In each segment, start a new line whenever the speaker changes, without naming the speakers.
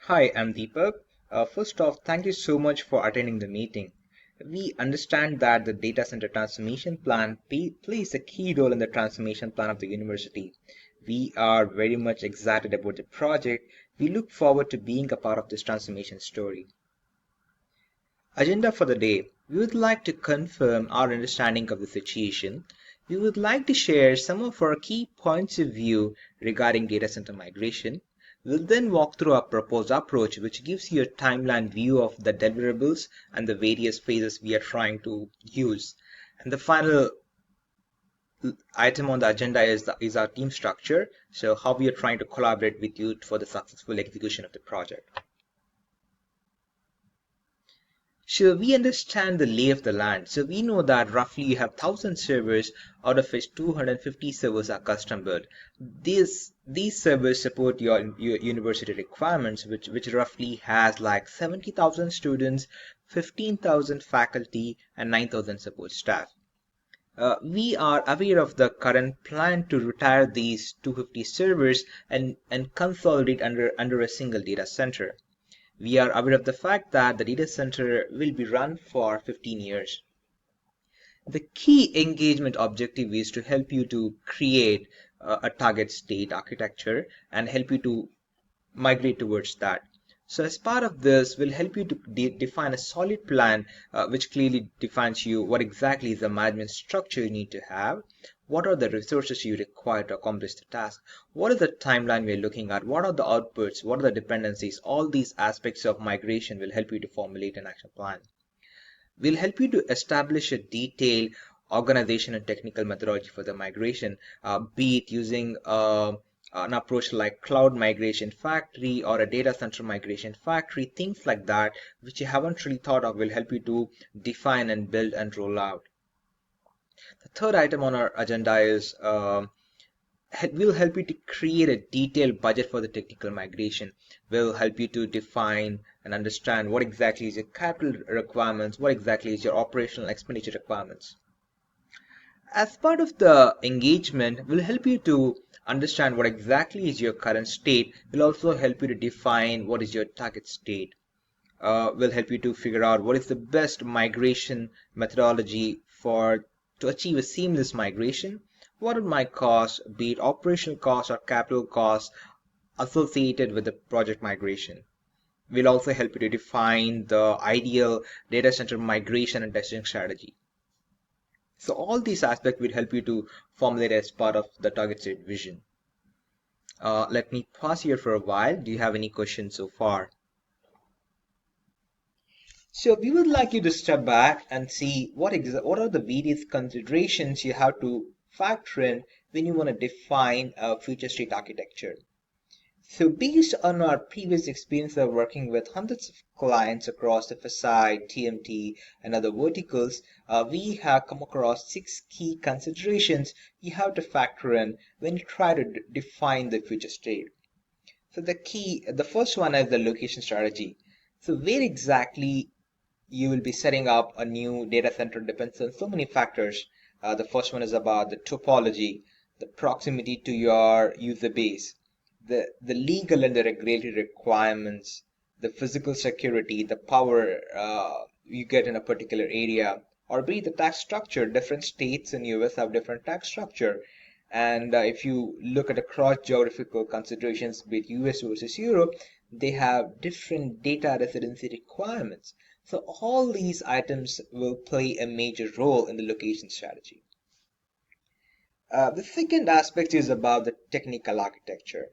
Hi, I'm Deepak. First off, thank you so much for attending the meeting. We understand that the data center transformation plan plays a key role in the transformation plan of the university. We are very much excited about the project. We look forward to being a part of this transformation story. Agenda for the day. We would like to confirm our understanding of the situation. We would like to share some of our key points of view regarding data center migration. We'll then walk through our proposed approach, which gives you a timeline view of the deliverables and the various phases we are trying to use. And the final item on the agenda is our team structure, so how we are trying to collaborate with you for the successful execution of the project. Sure, we understand the lay of the land. So we know that roughly you have 1,000 servers, out of which 250 servers are custom built. These servers support your university requirements, which roughly has like 70,000 students, 15,000 faculty, and 9,000 support staff. We are aware of the current plan to retire these 250 servers and consolidate under a single data center. We are aware of the fact that the data center will be run for 15 years. The key engagement objective is to help you to create a target state architecture and help you to migrate towards that. So as part of this, we'll help you to define a solid plan which clearly defines you what exactly is the management structure you need to have, what are the resources you require to accomplish the task, what is the timeline we're looking at, what are the outputs, what are the dependencies. All these aspects of migration will help you to formulate an action plan. We'll help you to establish a detailed organization and technical methodology for the migration, be it using an approach like cloud migration factory or a data center migration factory, things like that, which you haven't really thought of, will help you to define and build and roll out. The third item on our agenda is will help you to create a detailed budget for the technical migration. Will help you to define and understand what exactly is your capital requirements, what exactly is your operational expenditure requirements. As part of the engagement, will help you to understand what exactly is your current state. Will also help you to define what is your target state. Will help you to figure out what is the best migration methodology for to achieve a seamless migration. What are my costs, be it operational costs or capital costs associated with the project migration? Will also help you to define the ideal data center migration and testing strategy. So all these aspects will help you to formulate as part of the target state vision. Let me pause here for a while. Do you have any questions so far? So we would like you to step back and see what are the various considerations you have to factor in when you want to define a future state architecture. So based on our previous experience of working with hundreds of clients across the FSI, TMT, and other verticals, we have come across 6 key considerations you have to factor in when you try to define the future state. So the first one is the location strategy. So where exactly you will be setting up a new data center depends on so many factors. The first one is about the topology, the proximity to your user base, the legal and the regulatory requirements, the physical security, the power you get in a particular area, or be the tax structure. Different states in US have different tax structure. And if you look at the cross geographical considerations with US versus Europe, they have different data residency requirements. So all these items will play a major role in the location strategy. The second aspect is about the technical architecture.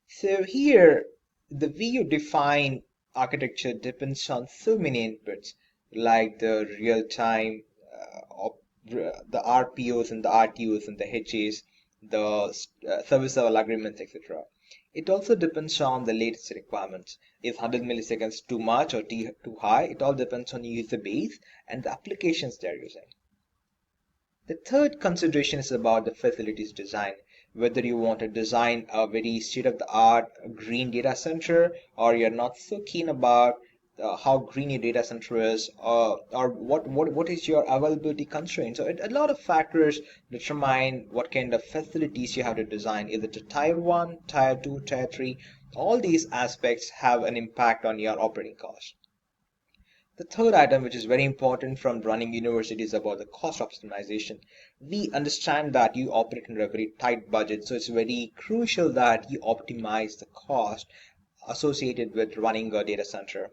So here, the way you define architecture depends on so many inputs, like the real-time, the RPOs and the RTOs and the HAs, the service level agreements, etc. It also depends on the latest requirements. Is 100 milliseconds too much or too high? It all depends on user base and the applications they're using. The third consideration is about the facilities design. Whether you want to design a very state-of-the-art green data center, or you're not so keen about how green your data center is, or what is your availability constraint. So a lot of factors determine what kind of facilities you have to design. Is it a tier 1, tier 2, tier 3? All these aspects have an impact on your operating cost. The third item, which is very important from running universities, is about the cost optimization. We understand that you operate under a very tight budget, so it's very crucial that you optimize the cost associated with running a data center.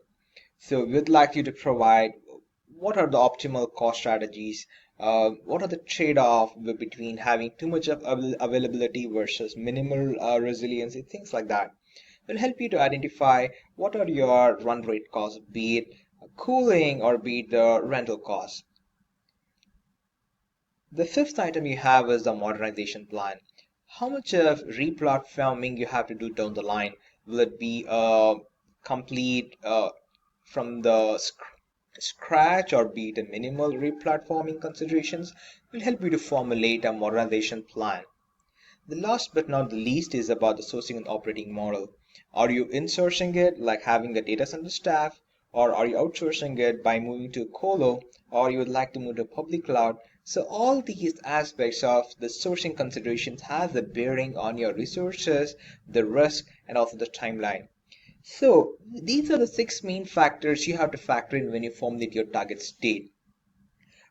So we'd like you to provide what are the optimal cost strategies, what are the trade-off between having too much of availability versus minimal resiliency, things like that. Will help you to identify what are your run rate costs, be it cooling or be it the rental costs. The fifth item you have is the modernization plan. How much of replatforming you have to do down the line? Will it be complete from the scratch or be it a minimal replatforming considerations? Will help you to formulate a modernization plan. The last but not the least is about the sourcing and operating model. Are you insourcing it like having a data center staff, or are you outsourcing it by moving to colo, or you would like to move to public cloud? So all these aspects of the sourcing considerations has a bearing on your resources, the risk, and also the timeline. So these are the six main factors you have to factor in when you formulate your target state.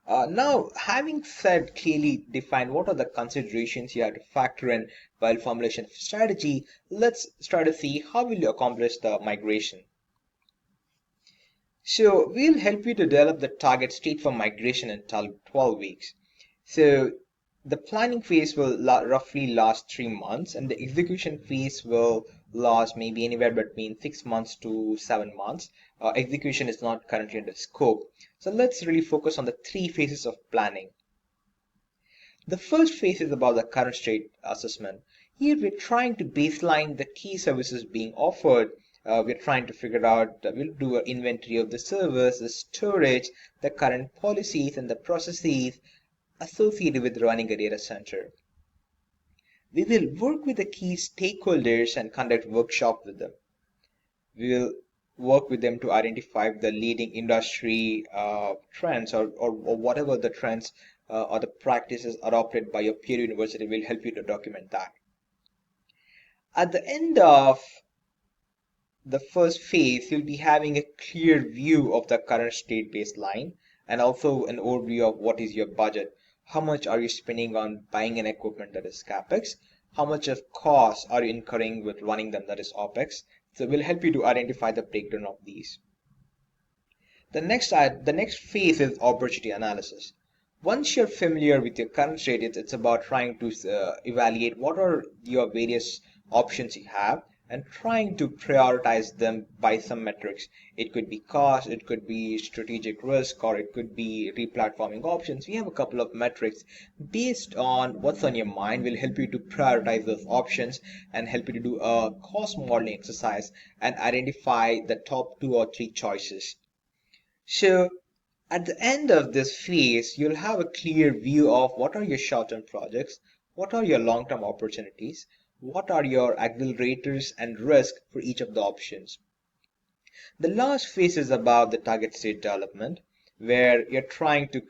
Now, having said clearly defined what are the considerations you have to factor in while formulation of strategy, let's try to see how will you accomplish the migration. So we'll help you to develop the target state for migration in 12 weeks. So the planning phase will roughly last 3 months, and the execution phase will last maybe anywhere between 6 months to 7 months. Execution is not currently under scope. So let's really focus on the three phases of planning. The first phase is about the current state assessment. Here we're trying to baseline the key services being offered. We're trying to figure out, we'll do an inventory of the servers, the storage, the current policies, and the processes associated with running a data center. We will work with the key stakeholders and conduct workshops with them. We will work with them to identify the leading industry trends or whatever the trends or the practices adopted by your peer university will help you to document that. At the end of the first phase, you'll be having a clear view of the current state baseline and also an overview of what is your budget. How much are you spending on buying an equipment, that is CapEx? How much of costs are you incurring with running them, that is OpEx? So we'll help you to identify the breakdown of these. The next phase is opportunity analysis. Once you're familiar with your current state, it's about trying to evaluate what are your various options you have and trying to prioritize them by some metrics. It could be cost, it could be strategic risk, or it could be replatforming options. We have a couple of metrics based on what's on your mind will help you to prioritize those options and help you to do a cost modeling exercise and identify the top two or three choices. So at the end of this phase, you'll have a clear view of what are your short-term projects, what are your long-term opportunities, what are your accelerators and risk for each of the options. The last phase is about the target state development, where you're trying to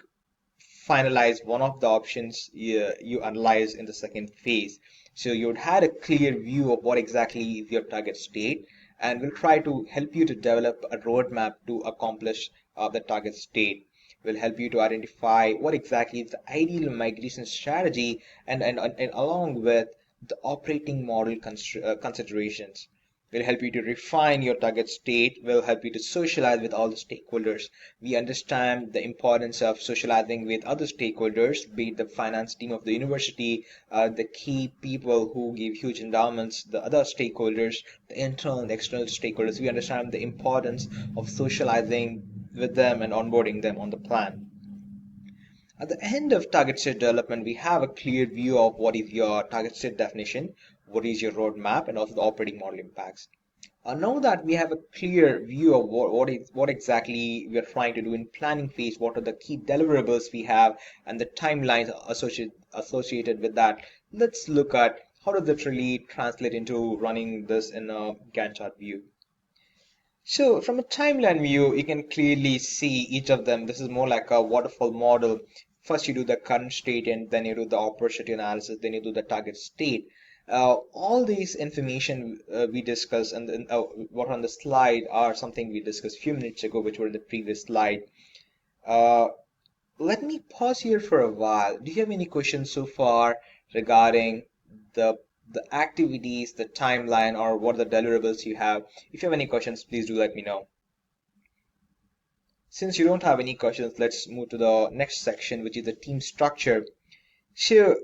finalize one of the options you analyze in the second phase. So you would have a clear view of what exactly is your target state, and we'll try to help you to develop a roadmap to accomplish the target state. Will help you to identify what exactly is the ideal migration strategy and along with the operating model considerations. Will help you to refine your target state, will help you to socialize with all the stakeholders. We understand the importance of socializing with other stakeholders, be it the finance team of the university, the key people who give huge endowments, the other stakeholders, the internal and external stakeholders. We understand the importance of socializing with them and onboarding them on the plan. At the end of target state development, we have a clear view of what is your target state definition, what is your roadmap, and also the operating model impacts. Now that we have a clear view of what exactly we are trying to do in planning phase, what are the key deliverables we have, and the timelines associated with that, let's look at how does it really translate into running this in a Gantt chart view. So from a timeline view, you can clearly see each of them. This is more like a waterfall model. First, you do the current state, and then you do the opportunity analysis, then you do the target state. All these information we discussed and what on the slide are something we discussed a few minutes ago, which were in the previous slide. Uh, Let me pause here for a while. Do you have any questions so far regarding the the activities, the timeline, or what are the deliverables you have? If you have any questions, please do let me know. Since you don't have any questions, let's move to the next section, which is the team structure. So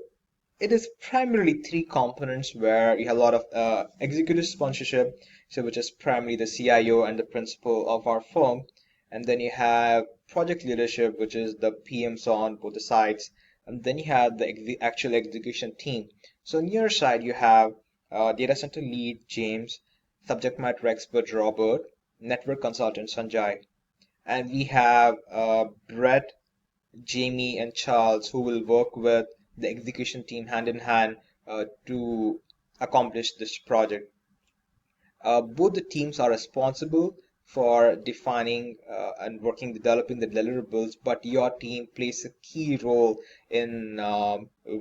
it is primarily three components where you have a lot of executive sponsorship, so which is primarily the CIO and the principal of our firm, and then you have project leadership, which is the PMs on both the sides, and then you have the actual execution team. So on your side, you have data center lead James, subject matter expert Robert, network consultant Sanjay, and we have Brett, Jamie, and Charles who will work with the execution team hand in hand to accomplish this project. Both the teams are responsible for defining and developing the deliverables, but your team plays a key role in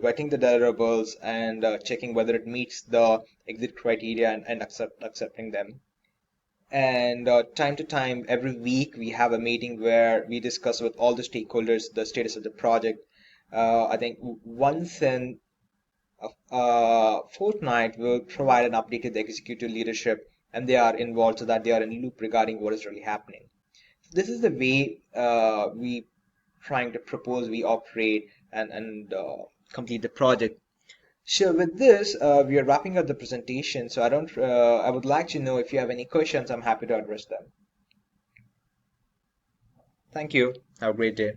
vetting the deliverables and checking whether it meets the exit criteria and accepting them. And time to time, every week, we have a meeting where we discuss with all the stakeholders the status of the project. I think once in a fortnight, we'll provide an update to the executive leadership, and they are involved so that they are in loop regarding what is really happening. This is the way we trying to propose we operate and complete the project. Sure. With this, we are wrapping up the presentation. So I don't. I would like to know if you have any questions. I'm happy to address them. Thank you. Have a great day.